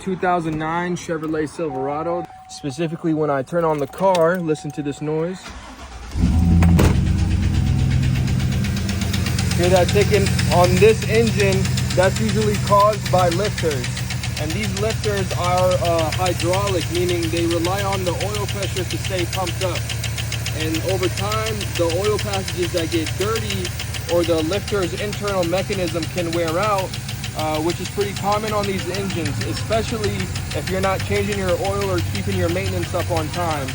2009 Chevrolet Silverado. Specifically when I turn on the car, listen to this noise. Hear that ticking? On this engine, that's usually caused by lifters. And these lifters are hydraulic, meaning they rely on the oil pressure to stay pumped up. And over time, the oil passages that get dirty or the lifter's internal mechanism can wear out, which is pretty common on these engines, especially if you're not changing your oil or keeping your maintenance up on time.